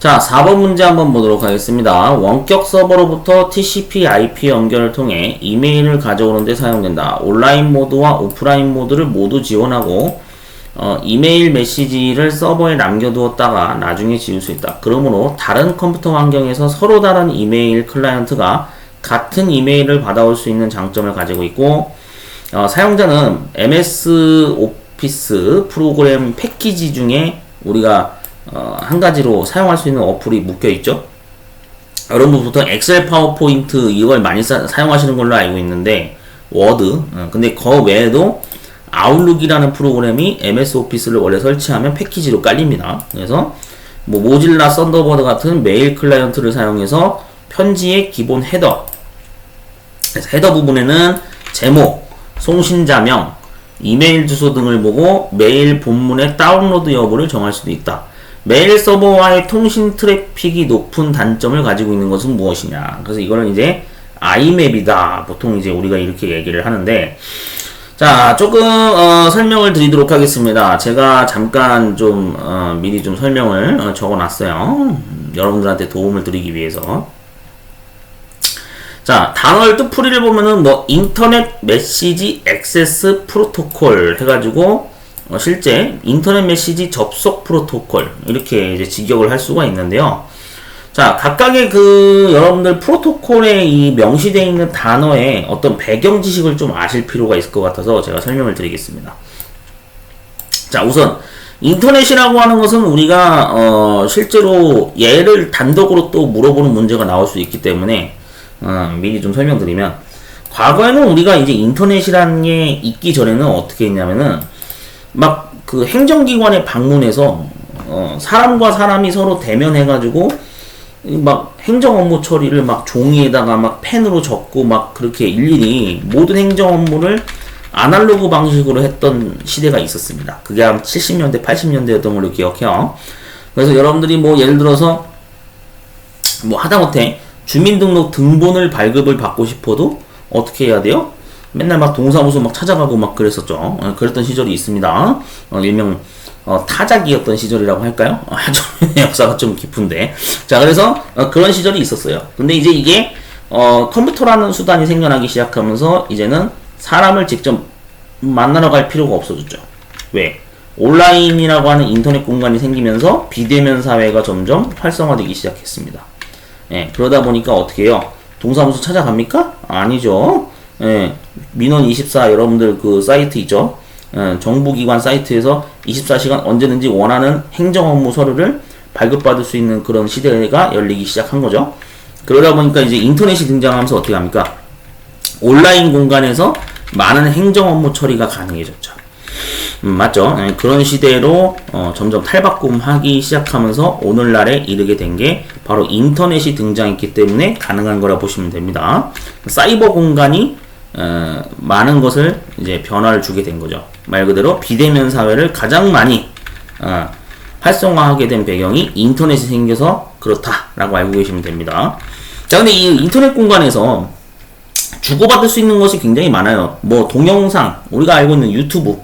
자, 4번 문제 한번 보도록 하겠습니다. 원격 서버로부터 TCP/IP 연결을 통해 이메일을 가져오는 데 사용된다. 온라인 모드와 오프라인 모드를 모두 지원하고 이메일 메시지를 서버에 남겨두었다가 나중에 지울 수 있다. 그러므로 다른 컴퓨터 환경에서 서로 다른 이메일 클라이언트가 같은 이메일을 받아올 수 있는 장점을 가지고 있고, 사용자는 MS 오피스 프로그램 패키지 중에 우리가 한 가지로 사용할 수 있는 어플이 묶여 있죠. 여러분 보통 엑셀, 파워포인트 이걸 많이 사용하시는 걸로 알고 있는데, 워드. 근데 그 외에도 아웃룩이라는 프로그램이 MS 오피스를 원래 설치하면 패키지로 깔립니다. 그래서 뭐 모질라 썬더버드 같은 메일 클라이언트를 사용해서 편지의 기본 헤더, 그래서 헤더 부분에는 제목, 송신자명, 이메일 주소 등을 보고 메일 본문의 다운로드 여부를 정할 수도 있다. 메일 서버와의 통신 트래픽이 높은 단점을 가지고 있는 것은 무엇이냐. 그래서 이거는 이제 아이맵이다. 보통 이제 우리가 이렇게 얘기를 하는데, 자, 조금 설명을 드리도록 하겠습니다. 제가 잠깐 좀 미리 좀 설명을 적어놨어요. 여러분들한테 도움을 드리기 위해서. 자, 단어를 뜻풀이를 보면은 뭐 인터넷 메시지 액세스 프로토콜 해가지고 실제 인터넷 메시지 접속 프로토콜 이렇게 이제 직역을 할 수가 있는데요. 자, 각각의 여러분들 프로토콜에 이 명시되어 있는 단어의 어떤 배경 지식을 좀 아실 필요가 있을 것 같아서 제가 설명을 드리겠습니다. 자, 우선 인터넷이라고 하는 것은 우리가 실제로 얘를 단독으로 또 물어보는 문제가 나올 수 있기 때문에 미리 좀 설명드리면, 과거에는 우리가 이제 인터넷이라는 게 있기 전에는 어떻게 했냐면은 막 그 행정기관에 방문해서 사람과 사람이 서로 대면해가지고 막 행정 업무 처리를 막 종이에다가 막 펜으로 적고 막 그렇게 일일이 모든 행정 업무를 아날로그 방식으로 했던 시대가 있었습니다. 그게 한 70년대, 80년대였던 걸로 기억해요. 그래서 여러분들이 뭐 예를 들어서 뭐 하다못해 주민등록 등본을 발급을 받고 싶어도 어떻게 해야 돼요? 맨날 막 동사무소 막 찾아가고 막 그랬었죠. 그랬던 시절이 있습니다. 일명 타작이었던 시절이라고 할까요? 좀 역사가 좀 깊은데. 자, 그래서 그런 시절이 있었어요. 근데 이제 이게 컴퓨터라는 수단이 생겨나기 시작하면서 이제는 사람을 직접 만나러 갈 필요가 없어졌죠. 왜? 온라인이라고 하는 인터넷 공간이 생기면서 비대면 사회가 점점 활성화되기 시작했습니다. 예, 그러다 보니까 어떻게 해요? 동사무소 찾아갑니까? 아니죠. 예, 민원24 여러분들 그 사이트 있죠? 예, 정부기관 사이트에서 24시간 언제든지 원하는 행정 업무 서류를 발급받을 수 있는 그런 시대가 열리기 시작한 거죠. 그러다 보니까 이제 인터넷이 등장하면서 어떻게 합니까? 온라인 공간에서 많은 행정 업무 처리가 가능해졌죠. 맞죠? 예, 그런 시대로 점점 탈바꿈하기 시작하면서 오늘날에 이르게 된 게 바로 인터넷이 등장했기 때문에 가능한 거라 보시면 됩니다. 사이버 공간이 많은 것을 이제 변화를 주게 된 거죠. 말 그대로 비대면 사회를 가장 많이 활성화하게 된 배경이 인터넷이 생겨서 그렇다라고 알고 계시면 됩니다. 자, 근데 이 인터넷 공간에서 주고받을 수 있는 것이 굉장히 많아요. 뭐 동영상, 우리가 알고 있는 유튜브,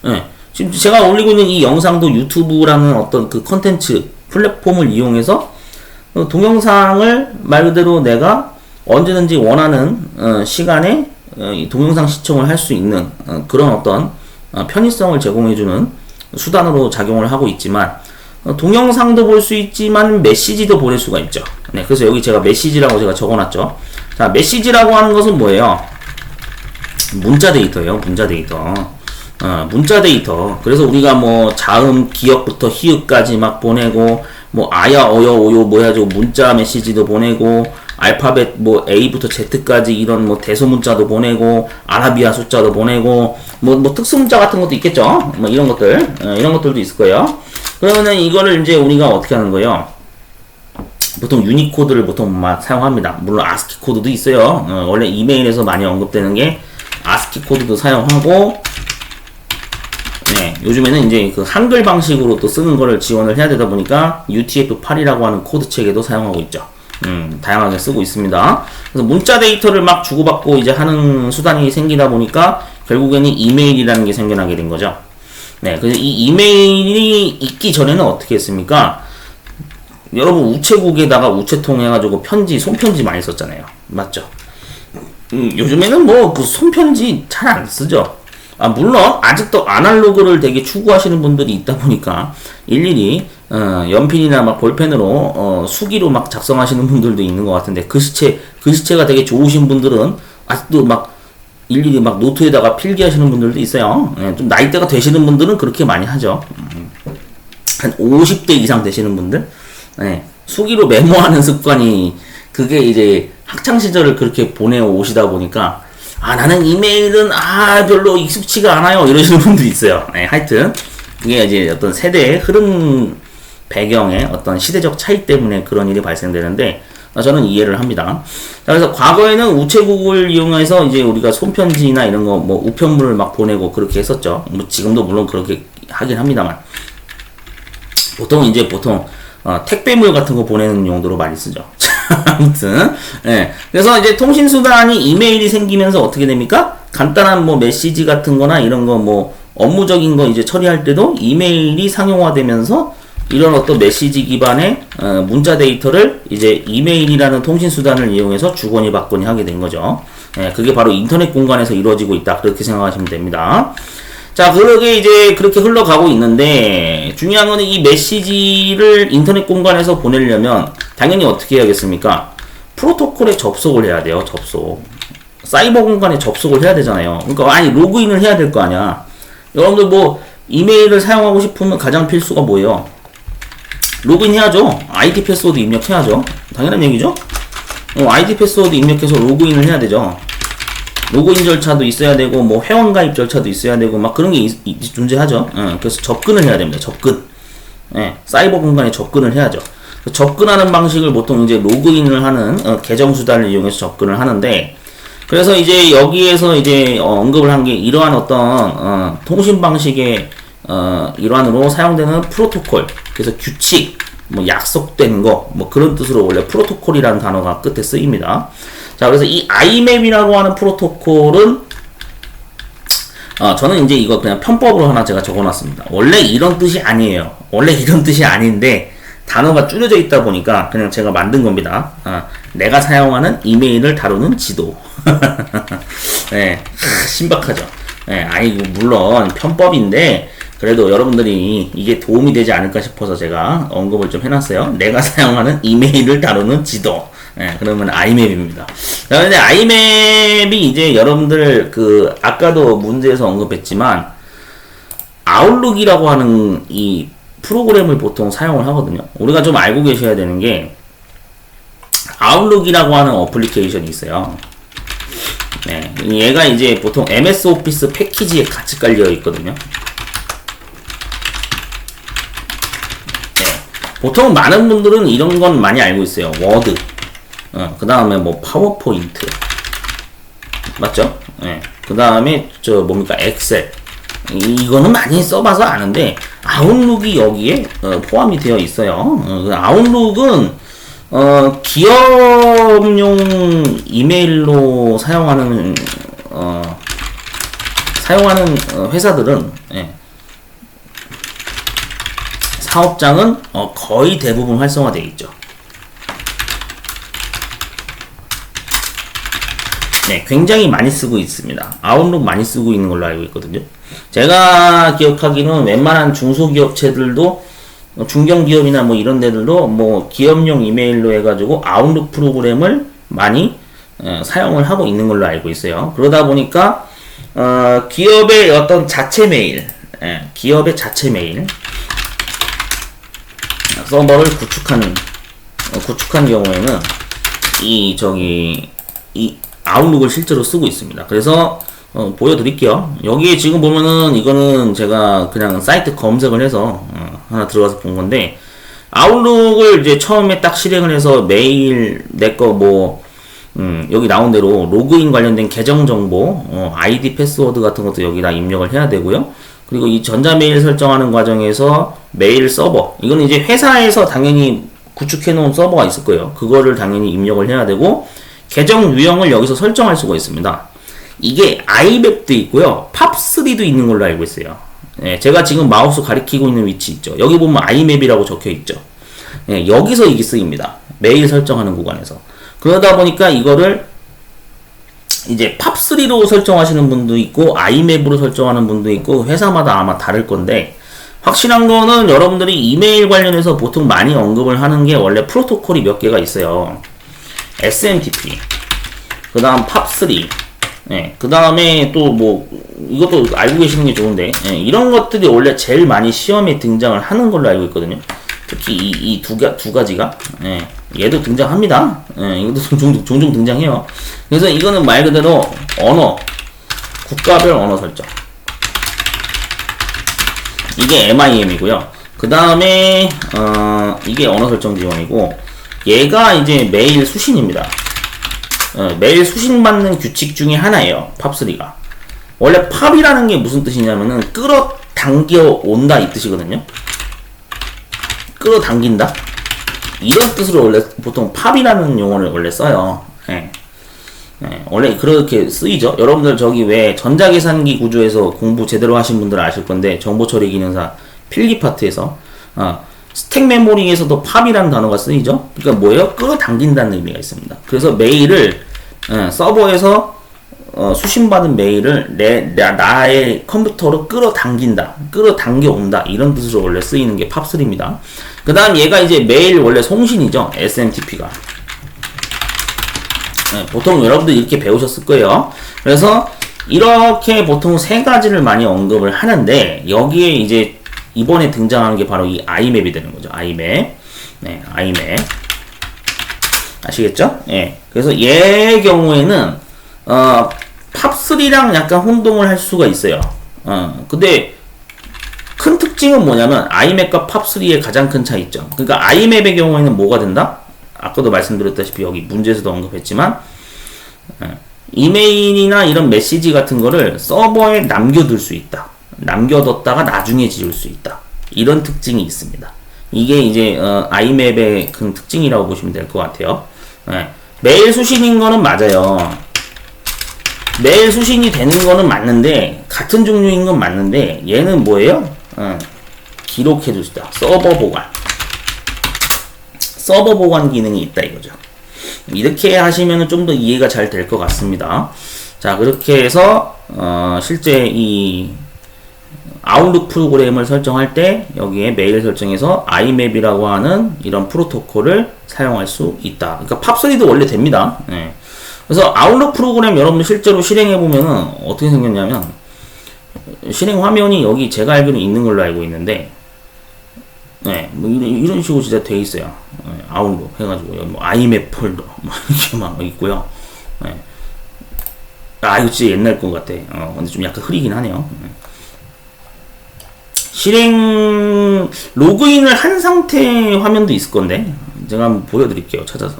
예, 지금 제가 올리고 있는 이 영상도 유튜브라는 어떤 그 컨텐츠 플랫폼을 이용해서 동영상을 말 그대로 내가 언제든지 원하는 시간에 동영상 시청을 할 수 있는 그런 어떤 편의성을 제공해주는 수단으로 작용을 하고 있지만, 동영상도 볼 수 있지만 메시지도 보낼 수가 있죠. 네, 그래서 여기 제가 메시지라고 제가 적어놨죠. 자, 메시지라고 하는 것은 뭐예요? 문자 데이터예요. 문자 데이터. 문자 데이터. 그래서 우리가 뭐 자음, 기역부터 희읍까지 막 보내고, 뭐 아야, 어여, 오요 뭐 해가지고 문자 메시지도 보내고, 알파벳 뭐 A부터 Z까지 이런 뭐 대소문자도 보내고, 아라비아 숫자도 보내고, 뭐 특수문자 같은 것도 있겠죠. 뭐 이런 것들, 이런 것들도 있을 거예요. 그러면은 이거를 이제 우리가 어떻게 하는 거예요? 보통 유니코드를 보통 막 사용합니다. 물론 아스키 코드도 있어요. 원래 이메일에서 많이 언급되는 게 아스키 코드도 사용하고, 네, 요즘에는 이제 그 한글 방식으로 또 쓰는 거를 지원을 해야 되다 보니까 UTF-8이라고 하는 코드 체계도 사용하고 있죠. 다양하게 쓰고 있습니다. 그래서 문자 데이터를 막 주고받고 이제 하는 수단이 생기다 보니까 결국에는 이메일이라는 게 생겨나게 된 거죠. 네, 그래서 이 이메일이 있기 전에는 어떻게 했습니까? 여러분 우체국에다가 우체통 해가지고 편지, 손편지 많이 썼잖아요. 맞죠? 요즘에는 뭐 그 손편지 잘 안 쓰죠. 물론 아직도 아날로그를 되게 추구하시는 분들이 있다 보니까 일일이 연필이나 막 볼펜으로 수기로 막 작성하시는 분들도 있는 것 같은데, 글씨체가 되게 좋으신 분들은 아직도 막 일일이 막 노트에다가 필기하시는 분들도 있어요. 좀 나이대가 되시는 분들은 그렇게 많이 하죠. 한 50대 이상 되시는 분들, 수기로 메모하는 습관이, 그게 이제 학창 시절을 그렇게 보내어 오시다 보니까 나는 이메일은 별로 익숙치가 않아요 이러시는 분들이 있어요. 하여튼 이게 이제 어떤 세대의 흐름 배경의 어떤 시대적 차이 때문에 그런 일이 발생되는데, 저는 이해를 합니다. 자, 그래서 과거에는 우체국을 이용해서 이제 우리가 손편지나 이런 거 뭐 우편물을 막 보내고 그렇게 했었죠. 뭐 지금도 물론 그렇게 하긴 합니다만, 보통 택배물 같은 거 보내는 용도로 많이 쓰죠. 아무튼, 그래서 이제 통신수단이 이메일이 생기면서 어떻게 됩니까? 간단한 뭐 메시지 같은 거나 이런 거 뭐 업무적인 거 이제 처리할 때도 이메일이 상용화되면서 이런 어떤 메시지 기반의 문자 데이터를 이제 이메일이라는 통신수단을 이용해서 주거니 받거니 하게 된 거죠. 그게 바로 인터넷 공간에서 이루어지고 있다. 그렇게 생각하시면 됩니다. 자, 그러게 이제 그렇게 흘러가고 있는데, 중요한 거는 이 메시지를 인터넷 공간에서 보내려면 당연히 어떻게 해야겠습니까? 프로토콜에 접속을 해야 돼요. 접속. 사이버 공간에 접속을 해야 되잖아요. 그러니까 로그인을 해야 될 거 아니야. 여러분들 뭐 이메일을 사용하고 싶으면 가장 필수가 뭐예요? 로그인 해야죠. 아이디 패스워드 입력해야죠. 당연한 얘기죠. 아이디 패스워드 입력해서 로그인을 해야 되죠. 로그인 절차도 있어야 되고 뭐 회원 가입 절차도 있어야 되고 막 그런 게 존재하죠. 그래서 접근을 해야 됩니다. 접근. 사이버 공간에 접근을 해야죠. 접근하는 방식을 보통 이제 로그인을 하는 계정 수단을 이용해서 접근을 하는데, 그래서 이제 여기에서 이제 언급을 한 게 이러한 어떤 통신 방식의 일환으로 사용되는 프로토콜, 그래서 규칙, 뭐 약속된 거, 뭐 그런 뜻으로 원래 프로토콜이라는 단어가 끝에 쓰입니다. 자, 그래서 이 IMAP이라고 하는 프로토콜은 저는 이제 이거 그냥 편법으로 하나 제가 적어놨습니다. 원래 이런 뜻이 아니에요. 원래 이런 뜻이 아닌데 단어가 줄여져 있다 보니까 그냥 제가 만든 겁니다. 내가 사용하는 이메일을 다루는 지도. 신박하죠. 아이고, 물론 편법인데 그래도 여러분들이 이게 도움이 되지 않을까 싶어서 제가 언급을 좀 해놨어요. 내가 사용하는 이메일을 다루는 지도. 그러면 IMAP입니다. 그런데 IMAP이 이제 여러분들 아까도 문제에서 언급했지만 아웃룩이라고 하는 이 프로그램을 보통 사용을 하거든요. 우리가 좀 알고 계셔야 되는 게 아웃룩이라고 하는 어플리케이션이 있어요. 얘가 이제 보통 MS 오피스 패키지에 같이 깔려 있거든요. 보통 많은 분들은 이런 건 많이 알고 있어요. 워드, 그 다음에 뭐 파워포인트, 맞죠? 그 다음에 뭡니까, 엑셀. 이거는 많이 써봐서 아는데 아웃룩이 여기에 포함이 되어 있어요. 아웃룩은 기업용 이메일로 사용하는 회사들은, 사업장은 거의 대부분 활성화되어 있죠. 굉장히 많이 쓰고 있습니다. 아웃룩 많이 쓰고 있는 걸로 알고 있거든요. 제가 기억하기는 웬만한 중소기업체들도, 중견기업이나 뭐 이런 데들도 뭐 기업용 이메일로 해가지고 아웃룩 프로그램을 많이 사용을 하고 있는 걸로 알고 있어요. 그러다 보니까 기업의 어떤 자체 메일, 기업의 자체 메일 서버를 구축한 경우에는 이 아웃룩을 실제로 쓰고 있습니다. 그래서 보여드릴게요. 여기에 지금 보면은 이거는 제가 그냥 사이트 검색을 해서 하나 들어가서 본 건데, 아웃룩을 이제 처음에 딱 실행을 해서 메일 여기 나온 대로 로그인 관련된 계정 정보, 아이디 패스워드 같은 것도 여기다 입력을 해야 되고요. 그리고 이 전자메일 설정하는 과정에서 메일 서버, 이거는 이제 회사에서 당연히 구축해 놓은 서버가 있을 거예요. 그거를 당연히 입력을 해야 되고, 계정 유형을 여기서 설정할 수가 있습니다. 이게 IMAP도 있고요, POP3도 있는 걸로 알고 있어요. 제가 지금 마우스 가리키고 있는 위치 있죠. 여기 보면 IMAP이라고 적혀 있죠. 예, 여기서 이게 쓰입니다. 메일 설정하는 구간에서. 그러다 보니까 이거를 이제 팝3로 설정하시는 분도 있고 아이맵으로 설정하는 분도 있고 회사마다 아마 다를 건데, 확실한 거는 여러분들이 이메일 관련해서 보통 많이 언급을 하는 게 원래 프로토콜이 몇 개가 있어요. SMTP, 그 다음 팝3, 예, 그 다음에 또 뭐 이것도 알고 계시는 게 좋은데, 예, 이런 것들이 원래 제일 많이 시험에 등장을 하는 걸로 알고 있거든요. 특히 이 두 가지가, 예, 얘도 등장합니다. 예, 이것도 종종 등장해요. 그래서 이거는 말 그대로 언어, 국가별 언어 설정. 이게 MIM이고요. 그 다음에 이게 언어 설정 지원이고, 얘가 이제 메일 수신입니다. 메일 수신받는 규칙 중에 하나예요. 팝3가. 원래 팝이라는 게 무슨 뜻이냐면은 끌어당겨 온다 이 뜻이거든요. 끌어당긴다, 이런 뜻으로 원래 보통 팝이라는 용어를 원래 써요. 예. 예, 원래 그렇게 쓰이죠. 여러분들 저기 왜 전자계산기 구조에서 공부 제대로 하신 분들 아실 건데, 정보처리 기능사 필기 파트에서 스택 메모리에서도 팝이라는 단어가 쓰이죠. 그러니까 뭐예요? 끌어당긴다는 의미가 있습니다. 그래서 메일을 서버에서 수신받은 메일을 나의 컴퓨터로 끌어당긴다, 끌어당겨 온다, 이런 뜻으로 원래 쓰이는 게 팝3입니다. 그 다음 얘가 이제 메일 원래 송신이죠. SMTP가. 보통 여러분들 이렇게 배우셨을 거예요. 그래서 이렇게 보통 세 가지를 많이 언급을 하는데, 여기에 이제 이번에 등장한 게 바로 이 아이맵이 되는 거죠. 아이맵. 네, 아이맵. 아시겠죠? 예. 그래서 얘의 경우에는 팝3랑 약간 혼동을 할 수가 있어요. 근데 큰 특징은 뭐냐면 아이맵과 팝3의 가장 큰 차이점. 그러니까 아이맵의 경우에는 뭐가 된다? 아까도 말씀드렸다시피 여기 문제에서도 언급했지만, 이메일이나 이런 메시지 같은 거를 서버에 남겨둘 수 있다. 남겨뒀다가 나중에 지울 수 있다. 이런 특징이 있습니다. 이게 이제 아이맵의 큰 특징이라고 보시면 될 것 같아요. 메일 수신인 거는 맞아요. 메일 수신이 되는 거는 맞는데, 같은 종류인 건 맞는데, 얘는 뭐예요? 기록해둘 수 있다. 서버 보관 기능이 있다 이거죠. 이렇게 하시면 좀 더 이해가 잘 될 것 같습니다. 자, 그렇게 해서 실제 이 아웃룩 프로그램을 설정할 때 여기에 메일 설정에서 아이맵이라고 하는 이런 프로토콜을 사용할 수 있다. 그러니까 팝3도 원래 됩니다. 네. 그래서 아웃룩 프로그램 여러분들 실제로 실행해 보면은 어떻게 생겼냐면, 실행 화면이 여기 제가 알기로는 있는 걸로 알고 있는데, 네, 뭐 이런 식으로 진짜 돼 있어요. 네, 아웃룩 해가지고 여기 뭐 아이맵 폴더 뭐 이렇게 막 있고요. 네. 이거 진짜 옛날 것 같아. 근데 좀 약간 흐리긴 하네요. 네. 실행 로그인을 한 상태 화면도 있을 건데 제가 한번 보여드릴게요. 찾아서.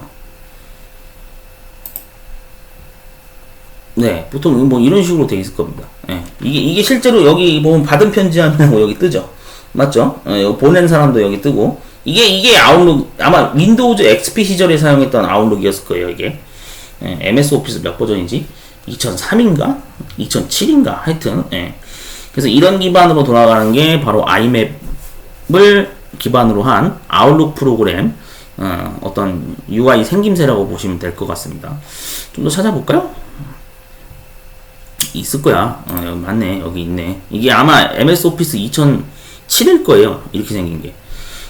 네, 보통 뭐 이런 식으로 돼 있을 겁니다. 네. 이게 실제로 여기 보면 받은 편지하면 여기 뜨죠. 맞죠? 보낸 사람도 여기 뜨고, 이게 아웃룩, 아마 윈도우즈 XP 시절에 사용했던 아웃룩이었을 거예요, 이게. MS 오피스 몇 버전이지? 2003인가? 2007인가? 하여튼, 그래서 이런 기반으로 돌아가는 게 바로 아이맵을 기반으로 한 아웃룩 프로그램, 어떤 UI 생김새라고 보시면 될 것 같습니다. 좀 더 찾아볼까요? 있을 거야. 여기 맞네. 여기 있네. 이게 아마 MS 오피스 2007일 거예요. 이렇게 생긴 게.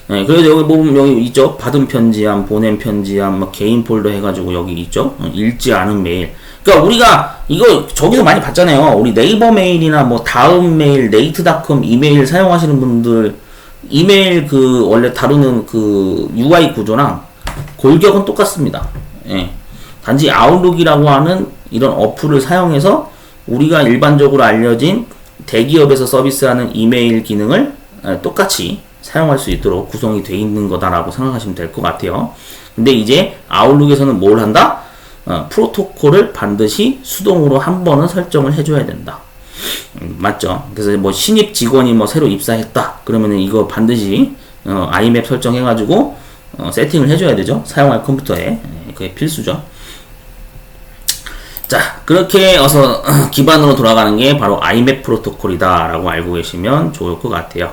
그래서 여기 보면 여기 있죠. 받은 편지함, 보낸 편지함, 막 개인 폴더 해가지고 여기 있죠. 읽지 않은 메일. 그러니까 우리가 이거 저기서 많이 봤잖아요. 우리 네이버 메일이나 뭐 다음 메일, 네이트닷컴 이메일 사용하시는 분들 이메일 그 원래 다루는 그 UI 구조랑 골격은 똑같습니다. 단지 아웃룩이라고 하는 이런 어플을 사용해서 우리가 일반적으로 알려진 대기업에서 서비스하는 이메일 기능을 똑같이 사용할 수 있도록 구성이 되어 있는 거다라고 생각하시면 될 것 같아요. 근데 이제 아웃룩에서는 뭘 한다? 프로토콜을 반드시 수동으로 한 번은 설정을 해줘야 된다. 맞죠? 그래서 뭐 신입 직원이 뭐 새로 입사했다. 그러면은 이거 반드시 아이맵 설정해가지고 세팅을 해줘야 되죠. 사용할 컴퓨터에. 그게 필수죠. 자, 그렇게 해서 기반으로 돌아가는 게 바로 아이맵 프로토콜이다 라고 알고 계시면 좋을 것 같아요.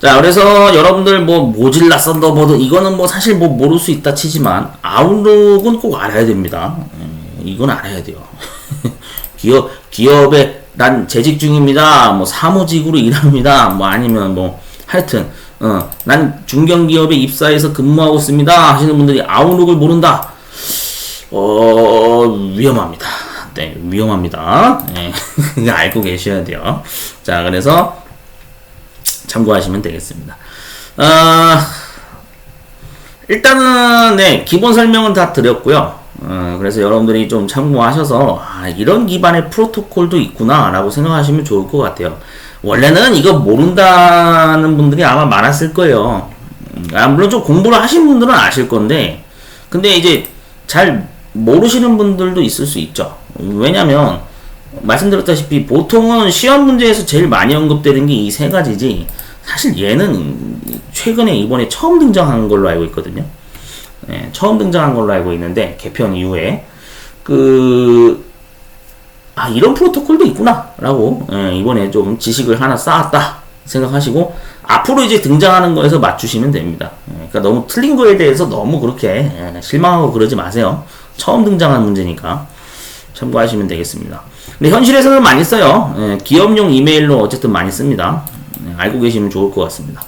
자, 그래서 여러분들 뭐 모질라 썬더버드 이거는 뭐 사실 뭐 모를 수 있다 치지만 아웃룩은 꼭 알아야 됩니다. 이건 알아야 돼요. 기업에 난 재직 중입니다. 뭐 사무직으로 일합니다. 뭐 아니면 뭐 하여튼 난 중견기업에 입사해서 근무하고 있습니다 하시는 분들이 아웃룩을 모른다. 위험합니다. 네, 위험합니다. 네, 이거 알고 계셔야 돼요. 자, 그래서 참고하시면 되겠습니다. 일단은 네, 기본 설명은 다 드렸고요. 그래서 여러분들이 좀 참고하셔서 이런 기반의 프로토콜도 있구나 라고 생각하시면 좋을 것 같아요. 원래는 이거 모른다는 분들이 아마 많았을 거예요. 물론 좀 공부를 하신 분들은 아실 건데 근데 이제 잘 모르시는 분들도 있을 수 있죠. 왜냐면 말씀드렸다시피 보통은 시험 문제에서 제일 많이 언급되는 게 이 세 가지지 사실 얘는 최근에 이번에 처음 등장한 걸로 알고 있거든요. 네, 처음 등장한 걸로 알고 있는데 개편 이후에 이런 프로토콜도 있구나 라고 이번에 좀 지식을 하나 쌓았다 생각하시고 앞으로 이제 등장하는 거에서 맞추시면 됩니다. 그러니까 너무 틀린 거에 대해서 너무 그렇게 실망하고 그러지 마세요. 처음 등장한 문제니까 참고하시면 되겠습니다. 근데 현실에서는 많이 써요. 기업용 이메일로 어쨌든 많이 씁니다. 알고 계시면 좋을 것 같습니다.